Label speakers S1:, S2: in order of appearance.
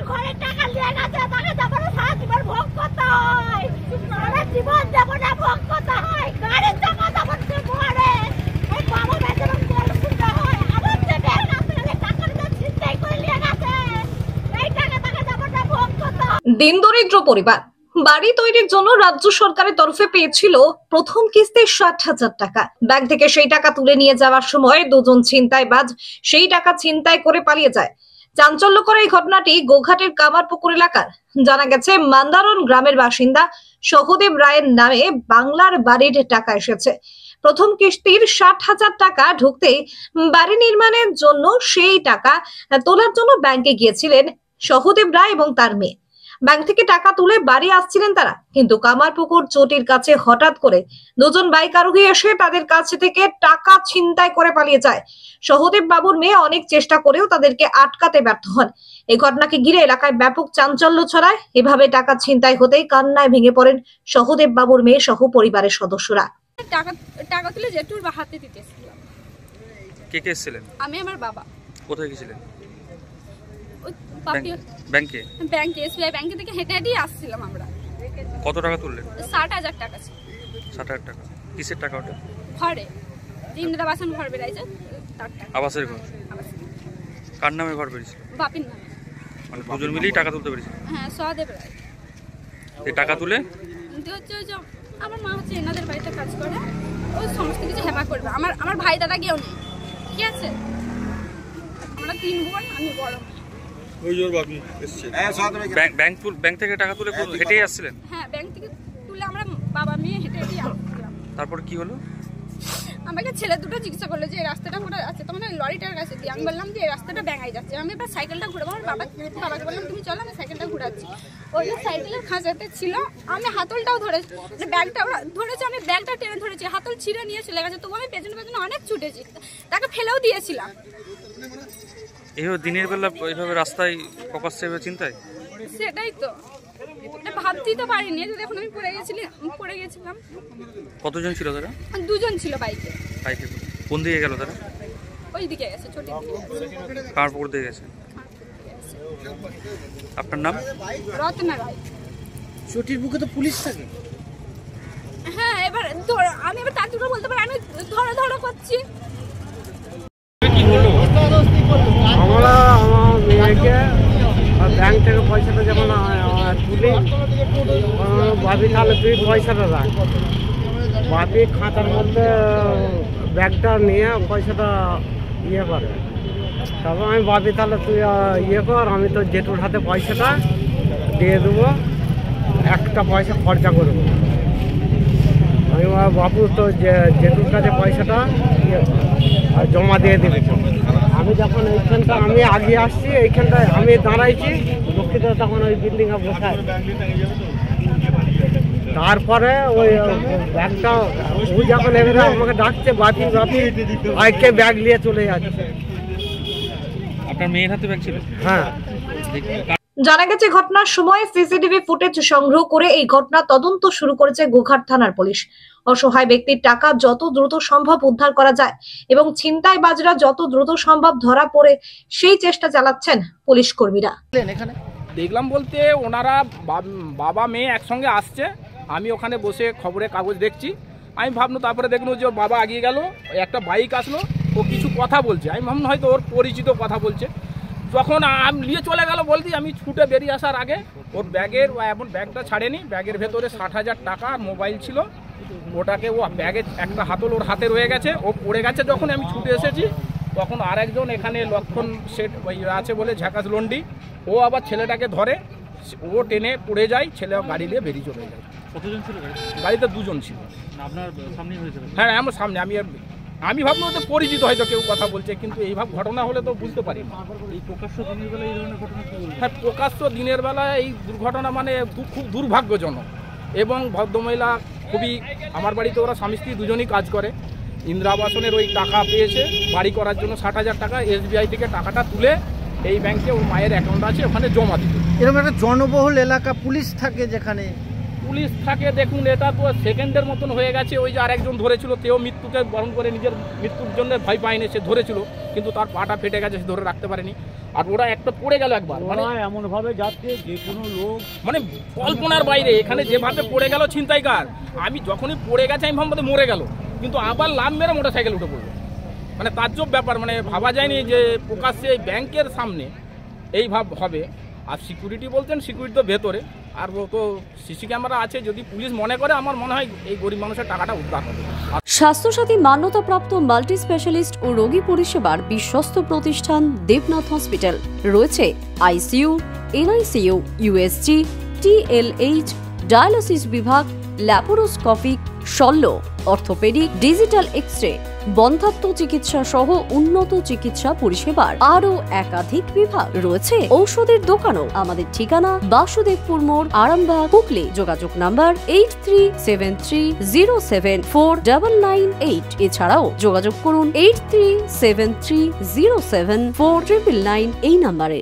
S1: ঘরে টাকা নিয়ে গেছে, তাকে যখন সারা জীবন ভোগ করতে হয়, সারা জীবন যখন ভোগ করতে হয়, গাড়ির টাকা যখন সে ভরে, এই বাবা মেয়ে যখন বলে শুনতে হয়, আমার যে মেয়ের কাছ থেকে টাকা নিয়ে ছিনতাই করে নিয়ে গেছে, এই টাকা তাকে যখন ভোগ করতে হয়।
S2: দিন দরিদ্র পরিবার বাড়ি তৈরির জন্য রাজ্য সরকারের তরফে পেয়েছিল প্রথম কিস্তি 60,000 টাকা। ব্যাংক থেকে সেই টাকা তুলে নিয়ে যাওয়ার সময় দুজন ছিনতাইবাজ সেই টাকা ছিনতাই করে পালিয়ে যায়। চাঞ্চল্যকর এই ঘটনাটি গোঘাটের কামারপুকুর এলাকার। জানা গেছে মান্দারন গ্রামের বাসিন্দা সহদেব রায়ের নামে বাংলার বাড়ির টাকা এসেছে। প্রথম কিস্তির 60,000 টাকা ঢুকতেই বাড়ি নির্মাণের জন্য সেই টাকা তোলার জন্য ব্যাংকে গিয়েছিলেন সহদেব রায় এবং তার মেয়ে। ব্যাংক থেকে টাকা তুলে বাড়ি আসছিলেন তারা, কিন্তু কামারপুকুর চটির কাছে হঠাৎ করে দুজন বাইক আরোহী এসে তাদের কাছ থেকে টাকা ছিনতাই করে পালিয়ে যায়। সহদেব বাবুর মেয়ে অনেক চেষ্টা করেও তাদেরকে আটকাতে ব্যর্থ হন। এই ঘটনাকে ঘিরে এলাকায় ব্যাপক চাঞ্চল্য ছড়ায়। এভাবে টাকা ছিনতাই হতেই কান্নায় ভেঙে পড়েন সহদেব বাবুর মেয়ে সহ পরিবারের সদস্যরা।
S3: টাকা তুলে জেঠুর হাতে দিতেছিলাম।
S4: কে কে এসেছিলেন?
S3: আমি আমার বাবা।
S4: কোথায় গেছিলেন?
S3: ব্যাংকে এসবিআই ব্যাংকে থেকে হেঁটে হেঁটেই আসছিলাম আমরা।
S4: কত টাকা তুললেন?
S3: 60,000 টাকা ছিল।
S4: 60,000 টাকা কিসের টাকা ওটা?
S3: ঘরে ইন্দিরা বাসন ঘর বেরাইছে তার টাকা।
S4: আবাসের ঘর? কার নামে ঘর বেরিয়েছিল?
S3: বাপির নামে।
S4: মানে দুজন মিলেই টাকা তুলতে পেরেছিল?
S3: হ্যাঁ, সহদেব রায়।
S4: এই টাকা তুলে
S3: হচ্ছে ওই যে আমার মা হচ্ছে এনাদের বাড়িতে কাজ করে, ওই সমস্ত কিছু হেবা করবে। আমার ভাই দাদা কেউ নেই, ঠিক আছে? আমরা 3 বোন, আমি বড়।
S4: ব্যাংক থেকে টাকা তুলে হেঁটেই আসছিলেন?
S3: হ্যাঁ, ব্যাংক থেকে তুলে আমরা বাবা মেয়ে হেঁটে হেঁটেই আসছিলাম।
S4: তারপর কি হলো?
S3: আমাকে ছেলে দুটো জিজ্ঞাসা করলো যে এই রাস্তাটা কোথায় আছে, তখন ওই লরিটার কাছে দিয়ে আমি বললাম যে এই রাস্তাটা ব্যাঙাই যাচ্ছে। আমি এবার সাইকেলটা ঘুরাবো, আমার বাবাকে বললাম তুমি চলো, আমি সাইকেলটা ঘুরাচ্ছি। ওই সাইকেলের খাঁচাতে ছিল, আমি হাতলটাও ধরেছি, ব্যাগটা ধরেছি, আমি ব্যাগটা টেনে ধরেছি, হাতল ছিঁড়ে নিয়ে চলে গেছে। তবু আমি পেছনে পেছনে অনেক ছুটেছি, তাকে ফেলেও দিয়েছিলাম।
S4: এইভাবে দিনের বেলা এইভাবে রাস্তায় প্রকাশ্যে চিন্তায়?
S3: সেটাই তো ভাবতেই তো পারিনি, যখন আমি পড়ে গেছিলাম।
S4: কতজন ছিল তারা?
S3: 2 জন ছিল বাইকে।
S4: বাইকে কোন দিকে গেল তারা?
S3: ওই দিকে গেছে, ছোটির দিকে গেছে।
S4: কামারপুকুর দিকে গেছে। আপনার নাম?
S3: রত্না রায়।
S5: চটির বুকে তো পুলিশ থাকে।
S3: হ্যাঁ, এবার আমি এবার তার দুটো বলতে পারি, আমি ধরো করছি।
S5: আমরা আমার মেয়েকে ব্যাংক থেকে পয়সাটা যখন তুলি, ভাবি তাহলে তুই পয়সাটা রাখ। ভাবি খাতার মধ্যে ব্যাগটা নিয়ে পয়সাটা ইয়ে করে। তারপর আমি ভাবি তাহলে তুই ইয়ে কর, আমি তো জেঠুর হাতে পয়সাটা দিয়ে দেবো, একটা পয়সা খরচা করবো। আমি বাবু তো জেঠুর কাছে পয়সাটা ইয়ে আর জমা দিয়ে দেবে। আমি যখন এইখানটা আমি আগে আসছি, এইখানটায় আমি দাঁড়াইছি, দুঃখিত তখন ওই বিল্ডিংয়ে বসায়। তারপরে ওই ব্যাগটা ও যখন এবারে আমাকে ডাকছে, বাপি বাইকে ব্যাগ নিয়ে চলে যাচ্ছে।
S4: আপনার মেয়ের হাতে ব্যাগ ছিল?
S5: হ্যাঁ।
S2: জানা গেছে ঘটনার সময় সিসিটিভি ফুটেজ সংগ্রহ করে এই ঘটনা তদন্ত শুরু করেছে গোঘাট থানার পুলিশ। অসহায় ব্যক্তির টাকা যত দ্রুত সম্ভব উদ্ধার করা যায় এবং ছিনতাইবাজরা যত দ্রুত সম্ভব ধরা পড়ে সেই চেষ্টা চালাচ্ছেন পুলিশ কর্মীরা।
S6: এখানে দেখলাম বলতে ওনারা বাবা মেয়ে একসঙ্গে আসছে, আমি ওখানে বসে খবরের কাগজ দেখছি। আমি ভাবলাম, তারপরে দেখলাম যে ওর বাবা এগিয়ে গেল, একটা বাইক আসলো, ও কিছু কথা বলছে। আমি ভাবলাম হয়তো ওর পরিচিত কথা বলছে। যখন আমি নিয়ে চলে গেল বলতে, আমি ছুটে বেরিয়ে আসার আগে ওর ব্যাগের এমন ব্যাগটা ছাড়েনি, ব্যাগের ভেতরে 60,000 টাকা আর মোবাইল ছিল। ওটাকে ও ব্যাগে একটা হাতল ওর হাতে রয়ে গেছে, ও পড়ে গেছে। যখন আমি ছুটে এসেছি তখন আরেকজন এখানে লক্ষণ সেট আছে বলে ঝাঁকাস লন্ডি, ও আবার ছেলেটাকে ধরে, ও টেনে পড়ে যায়, ছেলে গাড়ি নিয়ে বেরিয়ে চলে যায়।
S4: কতজন ছিল
S6: গাড়িতে? 2 জন ছিল।
S4: আপনার সামনেই হয়েছিল?
S6: হ্যাঁ, আমার সামনে। আমি ভাবলাম যে পরিচিত হয়তো কেউ কথা বলছে, কিন্তু এইভাবে ঘটনা হলে তো বুঝতে পারি না।
S4: এই প্রকাশ্য দিনের বেলা এই ধরনের ঘটনা কি বলবেন?
S6: হ্যাঁ, প্রকাশ্য দিনের বেলা এই দুর্ঘটনা মানে খুব দুর্ভাগ্যজনক। এবং ভদ্রমহিলা খুবই, আমার বাড়িতে ওরা স্বামী স্ত্রী দুজনই কাজ করে, ইন্দিরা আবাসনের ওই টাকা পেয়েছে বাড়ি করার জন্য 60,000 টাকা। এসবিআই থেকে টাকাটা তুলে এই ব্যাংকে ওর মায়ের অ্যাকাউন্ট আছে, ওখানে জমা দিত।
S5: এরকম একটা জনবহুল এলাকা, পুলিশ থাকে যেখানে,
S6: পুলিশ থাকে দেখুন, এটা তো সেকেন্ডের মতন হয়ে গেছে। ওই যে আরেকজন ধরেছিল, তেও মৃত্যুকে বরণ করে নিজের মৃত্যুর জন্য ভয় পায়নি, সে ধরেছিল কিন্তু তার পাটা ফেটে গেছে, সে ধরে রাখতে পারেনি। আর ওরা একটা পড়ে গেল একবার, মানে
S5: এমন ভাবে যাচ্ছে যে কোনো লোক
S6: মানে কল্পনার বাইরে। এখানে যেভাবে পড়ে গেল ছিনতাইকার, আমি যখনই পড়ে গেছে আমি ভাবতে মরে গেল, কিন্তু আবার লাভ মেরে মোটরসাইকেল উঠে পড়লো। মানে তাজ্জব ব্যাপার, মানে ভাবা যায়নি যে প্রকাশ্যে এই ব্যাংকের সামনে এই ভাব হবে। আর সিকিউরিটি বলতেন সিকিউরিটি তো ভেতরে, আর ও তো সিসি ক্যামেরা আছে, যদি পুলিশ মনে করে আমার মনে হয় এই গরিব মানুষের টাকাটা উদ্ধার হবে।
S7: স্বাস্থ্যসাথী মান্যতাপ্রাপ্ত মাল্টি স্পেশালিস্ট ও রোগী পরিষেবার বিশ্বস্ত প্রতিষ্ঠান দেবনাথ হসপিটাল। রয়েছে ICU, NICU, USG, TLH, dialysis বিভাগ, ল্যাপারোস্কোপিক, শল্য, অর্থোপেডিক, ডিজিটাল এক্স-রে, বন্ধ্যাত্ব চিকিৎসা সহ উন্নত চিকিৎসা পরিষেবার আরও একাধিক বিভাগ। রয়েছে ঔষধের দোকানও। আমাদের ঠিকানা বাসুদেবপুর মোড়, আরামবাগ, হুগলি। যোগাযোগ নাম্বার 8373074998। এছাড়াও যোগাযোগ করুন 8373074999 এই নাম্বারে।